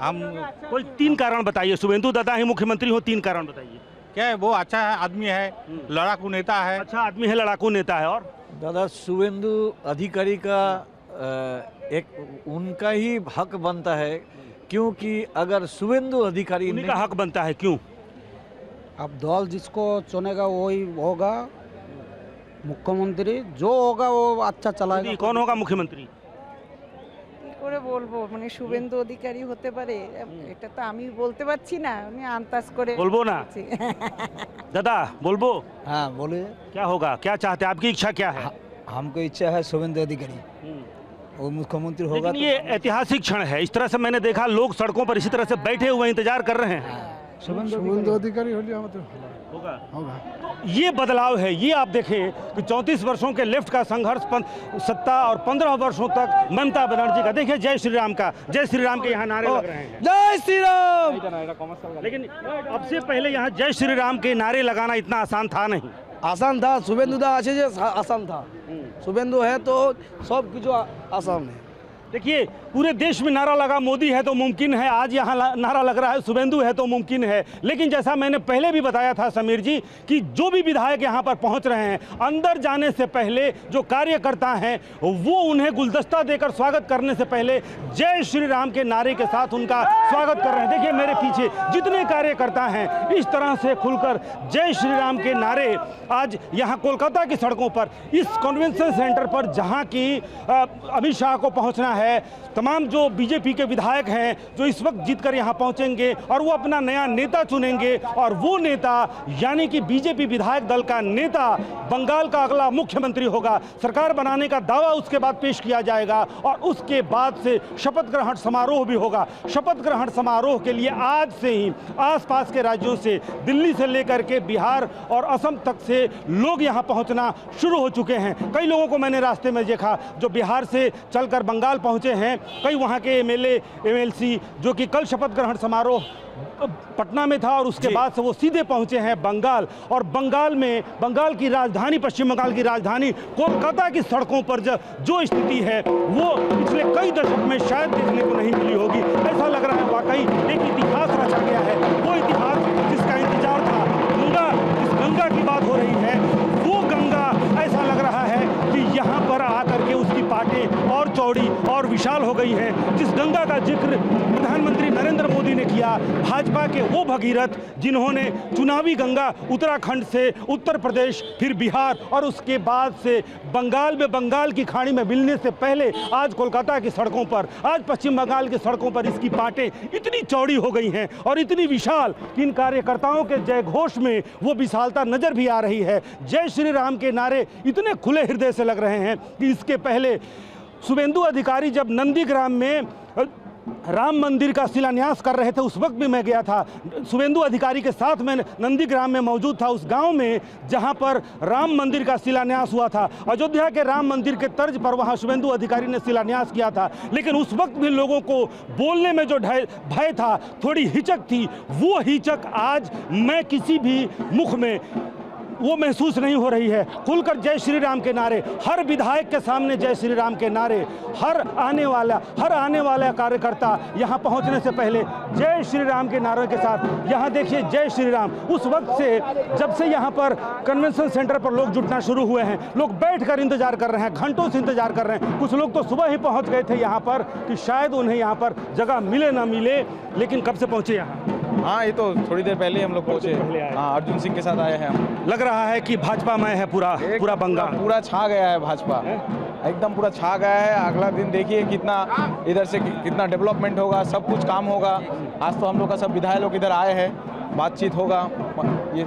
Speaker 6: कोई 3 कारण बताइए, शुभेंदु दादा ही मुख्यमंत्री हो, 3 कारण बताइए।
Speaker 11: क्या है, वो अच्छा है, आदमी है, लड़ाकू नेता है।
Speaker 6: अच्छा आदमी है, लड़ाकू नेता है। और
Speaker 10: दादा शुभेंदु अधिकारी का एक उनका ही हक बनता है, क्योंकि अगर शुभेंदु अधिकारी
Speaker 6: उन्हीं का हक बनता है। क्यों?
Speaker 12: अब दल जिसको चुनेगा वही होगा मुख्यमंत्री, जो होगा वो अच्छा चलाएगा।
Speaker 6: कौन होगा मुख्यमंत्री?
Speaker 13: করে বলবো, মানে শুভেন্দু অধিকারী হতে পারে এটা তো আমি বলতে পারছি না, আমি আন্দাজ করে
Speaker 6: बोलबो ना दादा, बोलबो।
Speaker 12: हाँ बोलिए।
Speaker 6: क्या होगा, क्या चाहते हैं, आपकी इच्छा क्या है?
Speaker 12: हमको इच्छा है शुभेंदु अधिकारी वो मुख्यमंत्री होगा।
Speaker 6: लेकिन ये ऐतिहासिक क्षण है, इस तरह से मैंने देखा लोग सड़कों पर इसी तरह से बैठे हुए इंतजार कर रहे हैं।
Speaker 12: शुभेंदु अधिकारी
Speaker 6: होगा। ये बदलाव है, ये आप देखें कि 34 वर्षों के लेफ्ट का संघर्ष सत्ता और 15 वर्षों तक ममता बनर्जी का, देखिए जय श्री राम का, जय श्री राम के यहाँ नारे लग रहे हैं,
Speaker 12: जय श्री राम।
Speaker 6: लेकिन अब से पहले यहाँ जय श्री राम के नारे लगाना इतना आसान था नहीं।
Speaker 12: आसान था, शुभेंदु दा आसान था, शुभेंदु है तो सब कुछ आसान है।
Speaker 6: देखिए पूरे देश में नारा लगा मोदी है तो मुमकिन है, आज यहाँ नारा लग रहा है शुभेंदु है तो मुमकिन है। लेकिन जैसा मैंने पहले भी बताया था समीर जी कि जो भी विधायक यहाँ पर पहुँच रहे हैं, अंदर जाने से पहले जो कार्यकर्ता हैं वो उन्हें गुलदस्ता देकर स्वागत करने से पहले जय श्री राम के नारे के साथ उनका स्वागत कर रहे हैं। देखिए मेरे पीछे जितने कार्यकर्ता हैं इस तरह से खुलकर जय श्री राम के नारे आज यहाँ कोलकाता की सड़कों पर, इस कन्वेंशन सेंटर पर जहाँ की अमित शाह को पहुँचना है, तमाम जो बीजेपी के विधायक हैं जो इस वक्त जीतकर यहाँ पहुँचेंगे और वो अपना नया नेता चुनेंगे, और वो नेता यानी कि बीजेपी विधायक दल का नेता बंगाल का अगला मुख्यमंत्री होगा। सरकार बनाने का दावा उसके बाद पेश किया जाएगा और उसके बाद से शपथ ग्रहण समारोह भी होगा। शपथ ग्रहण समारोह के लिए आज से ही आसपास के राज्यों से, दिल्ली से लेकर के बिहार और असम तक से लोग यहाँ पहुँचना शुरू हो चुके हैं। कई लोगों को मैंने रास्ते में देखा जो बिहार से चलकर बंगाल पहुँचे हैं कई वहाँ के एमएलए एमएलसी जो कि कल शपथ ग्रहण समारोह पटना में था और उसके बाद से वो सीधे पहुंचे हैं बंगाल। और बंगाल में बंगाल की राजधानी, पश्चिम बंगाल की राजधानी कोलकाता की सड़कों पर जो स्थिति है वो पिछले कई दशक में शायद देखने को नहीं मिली होगी। ऐसा लग रहा है वाकई एक इतिहास रचा गया है, वो इतिहास जिसका इंतजार था। गंगा, जिस गंगा की बात हो रही है वो गंगा ऐसा लग रहा है कि यहाँ पर आकर के उसकी पाटें और चौड़ी और विशाल हो गई है। जिस गंगा का जिक्र प्रधानमंत्री नरेंद्र मोदी ने किया, भाजपा के वो भगीरथ जिन्होंने चुनावी गंगा उत्तराखंड से उत्तर प्रदेश, फिर बिहार और उसके बाद से बंगाल में, बंगाल की खाड़ी में मिलने से पहले आज कोलकाता की सड़कों पर, आज पश्चिम बंगाल की सड़कों पर इसकी पाटें इतनी चौड़ी हो गई हैं और इतनी विशाल कि इन कार्यकर्ताओं के जय घोष में वो विशालता नजर भी आ रही है। जय श्री राम के नारे इतने खुले हृदय से लग रहे हैं कि इसके पहले शुभेंदु अधिकारी जब नंदीग्राम में राम मंदिर का शिलान्यास कर रहे थे, उस वक्त भी मैं गया था। शुभेंदु अधिकारी के साथ मैं नंदीग्राम में मौजूद था, उस गांव में जहां पर राम मंदिर का शिलान्यास हुआ था। अयोध्या के राम मंदिर के तर्ज पर वहां शुभेंदु अधिकारी ने शिलान्यास किया था, लेकिन उस वक्त भी लोगों को बोलने में जो भय था, थोड़ी हिचक थी, वो हिचक आज मैं किसी भी मुख में वो महसूस नहीं हो रही है। खुलकर जय श्री राम के नारे, हर विधायक के सामने जय श्री राम के नारे, हर आने वाला कार्यकर्ता यहाँ पहुँचने से पहले जय श्री राम के नारों के साथ यहाँ देखिए जय श्री राम। उस वक्त से जब से यहाँ पर कन्वेंशन सेंटर पर लोग जुटना शुरू हुए हैं, लोग बैठकर इंतजार कर रहे हैं, घंटों से इंतजार कर रहे हैं। कुछ लोग तो सुबह ही पहुँच गए थे यहाँ पर कि शायद उन्हें यहाँ पर जगह मिले ना मिले, लेकिन कब से पहुँचे यहाँ?
Speaker 14: हाँ, ये तो थोड़ी देर पहले हम लोग पहुंचे। हाँ, अर्जुन सिंह के साथ आए हैं हम।
Speaker 6: लग रहा है कि भाजपा में है पूरा बंगाल,
Speaker 14: पूरा छा गया है भाजपा, एकदम पूरा छा गया है। अगला दिन देखिए कितना इधर से कितना डेवलपमेंट होगा, सब कुछ काम होगा। आज तो हम लोग का सब विधायक लोग इधर आए हैं, बातचीत होगा। ये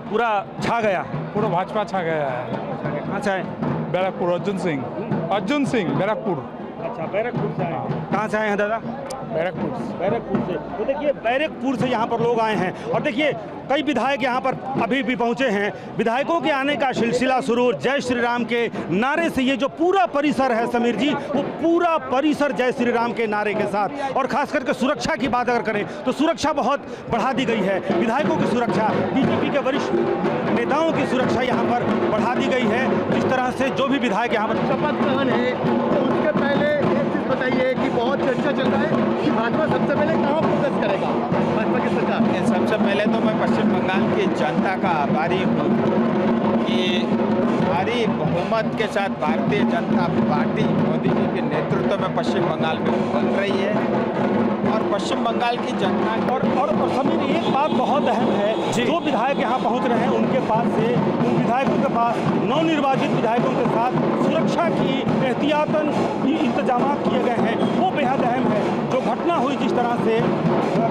Speaker 6: पूरा छा गया,
Speaker 9: पूरा भाजपा छा गया है।
Speaker 6: कहाँ से आए?
Speaker 9: बैरकपुर, अर्जुन सिंह बैरकपुर।
Speaker 6: अच्छा, बैरकपुर से आए। कहाँ से आए हैं दादा? बैरकपुर से। तो देखिए बैरकपुर से यहाँ पर लोग आए हैं और देखिए कई विधायक यहाँ पर अभी भी पहुँचे हैं। विधायकों के आने का सिलसिला शुरू जय श्री राम के नारे से। ये जो पूरा परिसर है समीर जी, वो पूरा परिसर जय श्री राम के नारे के साथ, और खास करके सुरक्षा की बात अगर करें तो सुरक्षा बहुत बढ़ा दी गई है। विधायकों की सुरक्षा, बीजेपी के वरिष्ठ नेताओं की सुरक्षा यहाँ पर बढ़ा दी गई है। जिस तरह से जो भी विधायक यहाँ पर
Speaker 15: शपथ ग्रहण है, तो उसके पहले एक चीज़ बताइए कि बहुत चर्चा चल रहा है कि भाजपा सबसे पहले कहाँ फोकस करेगा, भाजपा की सरकार?
Speaker 16: सबसे पहले तो मैं पश्चिम बंगाल की जनता का आभारी हूँ कि भारी बहुमत के साथ भारतीय जनता पार्टी मोदी जी के नेतृत्व में पश्चिम बंगाल में बन रही है और पश्चिम बंगाल की जनता
Speaker 6: और समीर एक बात बहुत अहम है, जो विधायक यहाँ पहुँच रहे हैं उनके पास से, उन विधायकों के पास, नवनिर्वाचित विधायकों के साथ सुरक्षा की एहतियातन इंतजाम किए गए हैं, वो बेहद अहम है। जो घटना हुई, जिस तरह से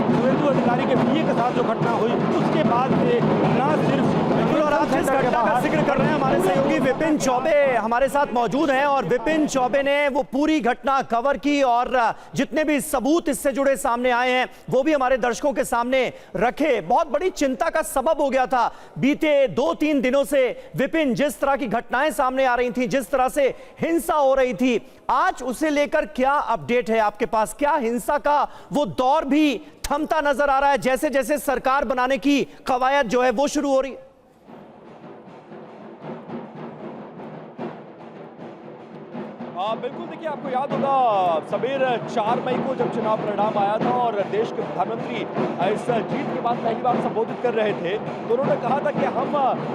Speaker 6: शुभेंदु अधिकारी के पीए के साथ जो घटना हुई, उसके बाद से ना सिर्फ
Speaker 1: और आप जिस घटना का जिक्र कर रहे हैं, हमारे सहयोगी विपिन चौबे हमारे साथ मौजूद हैं और विपिन चौबे ने वो पूरी घटना कवर की और जितने भी सबूत इससे जुड़े सामने आए हैं वो भी हमारे दर्शकों के सामने रखे। बहुत बड़ी चिंता का सबब हो गया था बीते 2-3 दिनों से विपिन, जिस तरह की घटनाएं सामने आ रही थी, जिस तरह से हिंसा हो रही थी, आज उसे लेकर क्या अपडेट है आपके पास? क्या हिंसा का वो दौर भी थमता नजर आ रहा है जैसे जैसे सरकार बनाने की कवायद जो है वो शुरू हो रही?
Speaker 3: बिल्कुल, देखिए आपको याद होगा सवेर 4 मई को जब चुनाव परिणाम आया था और देश के प्रधानमंत्री इस जीत के बाद पहली बार संबोधित कर रहे थे, तो उन्होंने कहा था कि हम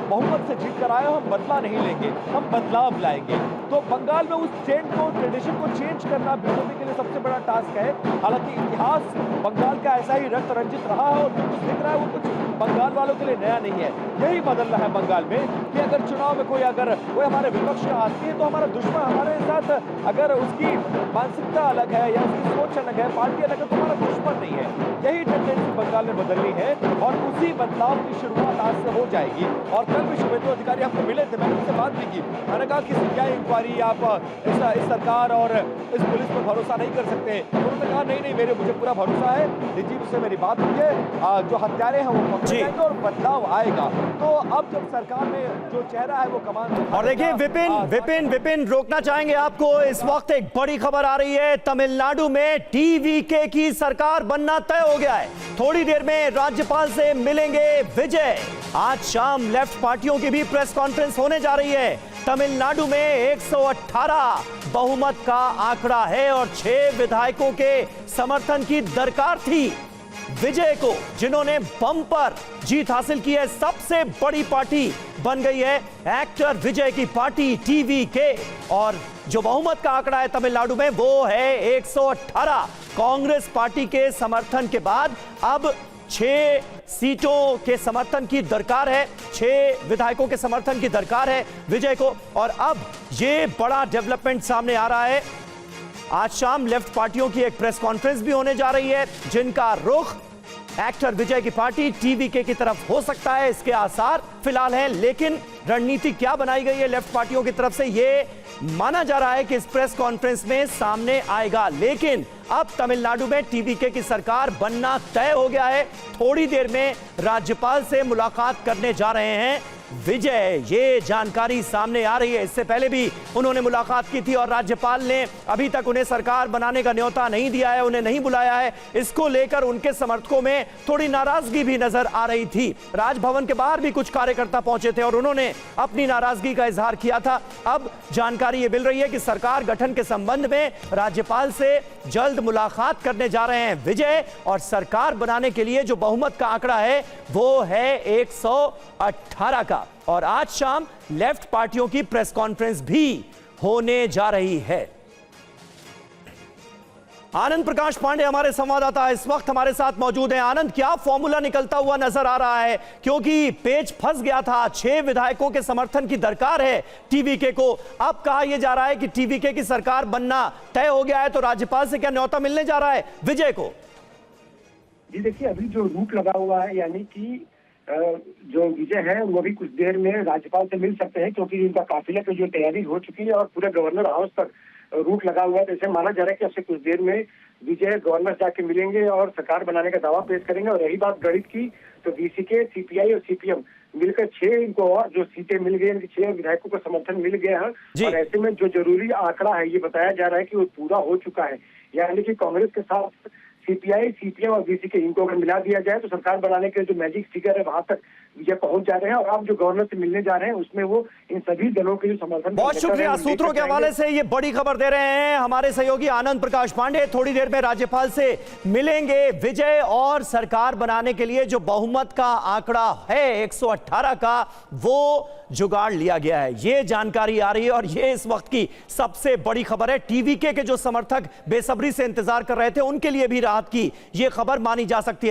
Speaker 3: बहुमत से जीत कर आए, हम बदला नहीं लेंगे, हम बदलाव लाएंगे। तो बंगाल में उस ट्रेडिशन को चेंज करना बीजेपी के लिए सबसे बड़ा टास्क है। हालांकि इतिहास बंगाल का ऐसा ही रक्त रंजित रहा है और जो कुछ दिख रहा है वो कुछ बंगाल वालों के लिए नया नहीं है। यही बदलना है बंगाल में कि अगर चुनाव में कोई हमारे विपक्ष में आती है तो हमारा दुश्मन हमारे साथ, अगर उसकी मानसिकता अलग है या उसकी सोच अलग है, पार्टी अलग है, तो हमारा दुश्मन नहीं है। यही टेंडेंसी बंगाल में बदलनी है और उस उसी बदलाव की शुरुआत आज से हो जाएगी। और कल भी शुभेंदु अधिकारी आपको मिले थे, मैंने उनसे बात भी की। मैंने कहा कि सीबीआई इंक्वायरी आप इस सरकार और इस पुलिस पर भरोसा नहीं कर सकते। उन्होंने कहा नहीं मुझे पूरा भरोसा है, डीजीपी से मेरी बात हुई है, जो हत्यारे हैं वो पकड़े जाएंगे और बदलाव आएगा। तो अब जब सरकार में जो चेहरा है वो कमान।
Speaker 1: और देखिए विपिन रोकना चाहेंगे आपको। इस वक्त एक बड़ी खबर आ रही है, तमिलनाडु में टीवीके की सरकार बनना तय हो गया है। थोड़ी देर में राज्यपाल से मिलेंगे विजय। आज शाम लेफ्ट पार्टियों की भी प्रेस कॉन्फ्रेंस होने जा रही है। तमिलनाडु में 118 बहुमत का आंकड़ा है और 6 विधायकों के समर्थन की दरकार थी विजय को, जिन्होंने बम्पर जीत हासिल की है। सबसे बड़ी पार्टी बन गई है एक्टर विजय की पार्टी टीवीके। और जो बहुमत का आंकड़ा है तमिलनाडु में वो है 118। कांग्रेस पार्टी के समर्थन के बाद अब 6 सीटों के समर्थन की दरकार है, 6 विधायकों के समर्थन की दरकार है विजय को। और अब ये बड़ा डेवलपमेंट सामने आ रहा है। आज शाम लेफ्ट पार्टियों की एक प्रेस कॉन्फ्रेंस भी होने जा रही है, जिनका रुख एक्टर विजय की पार्टी टीवीके की तरफ हो सकता है, इसके आसार फिलहाल हैं। लेकिन रणनीति क्या बनाई गई है लेफ्ट पार्टियों की तरफ से, ये माना जा रहा है कि इस प्रेस कॉन्फ्रेंस में सामने आएगा। लेकिन अब तमिलनाडु में टीवीके की सरकार बनना तय हो गया है। थोड़ी देर में राज्यपाल से मुलाकात करने जा रहे हैं विजय, ये जानकारी सामने आ रही है। इससे पहले भी उन्होंने मुलाकात की थी और राज्यपाल ने अभी तक उन्हें सरकार बनाने का न्योता नहीं दिया है, उन्हें नहीं बुलाया है। इसको लेकर उनके समर्थकों में थोड़ी नाराजगी भी नजर आ रही थी। राजभवन के बाहर भी कुछ कार्यकर्ता पहुंचे थे और उन्होंने अपनी नाराजगी का इजहार किया था। अब जानकारी ये मिल रही है कि सरकार गठन के संबंध में राज्यपाल से जल्द मुलाकात करने जा रहे हैं विजय। और सरकार बनाने के लिए जो बहुमत का आंकड़ा है वो है 118 का। और आज शाम लेफ्ट पार्टियों की प्रेस कॉन्फ्रेंस भी होने जा रही है। आनंद प्रकाश पांडे हमारे संवाददाता इस वक्त हमारे साथ मौजूद हैं। आनंद, क्या फॉर्मूला निकलता हुआ नजर आ रहा है, क्योंकि पेच फंस गया था, 6 विधायकों के समर्थन की दरकार है टीवीके को। अब कहा यह जा रहा है कि टीवीके की सरकार बनना तय हो गया है, तो राज्यपाल से क्या न्योता मिलने जा रहा है विजय को?
Speaker 17: जी देखिए, अभी जो रूट लगा हुआ है, यानी कि जो विजय है वो भी कुछ देर में राज्यपाल से मिल सकते हैं, क्योंकि उनका काफिले की जो तैयारी हो चुकी है और पूरे गवर्नर हाउस तक रूट लगा हुआ है। तो ऐसे माना जा रहा है कि अब से कुछ देर में विजय गवर्नर जाके मिलेंगे और सरकार बनाने का दावा पेश करेंगे। और रही बात गणित की, तो बीसीके, सीपीआई और सीपीएम मिलकर 6 इनको और जो सीटें मिल गई, 6 विधायकों को समर्थन मिल गया है। और ऐसे में जो जरूरी आंकड़ा है ये बताया जा रहा है कि वो पूरा हो चुका है। यानी कि कांग्रेस के साथ सीपीआई, सीपीएम और बीसीके, इनको अगर मिला दिया जाए तो सरकार बनाने के जो मैजिक फिगर है वहां तक विजय पहुंच जा रहे हैं। और आप जो गवर्नर से मिलने जा रहे हैं उसमें वो इन सभी दलों के जो समर्थन।
Speaker 1: बहुत शुक्रिया, सूत्रों के हवाले से ये बड़ी खबर दे रहे हैं हमारे सहयोगी आनंद प्रकाश पांडे। थोड़ी देर में राज्यपाल से मिलेंगे विजय और सरकार बनाने के लिए जो बहुमत का आंकड़ा है 118 का, वो जुगाड़ लिया गया है, ये जानकारी आ रही है। और ये इस वक्त की सबसे बड़ी खबर है। टीवीके के जो समर्थक बेसब्री से इंतजार कर रहे थे उनके लिए भी राहत की ये खबर मानी जा सकती है।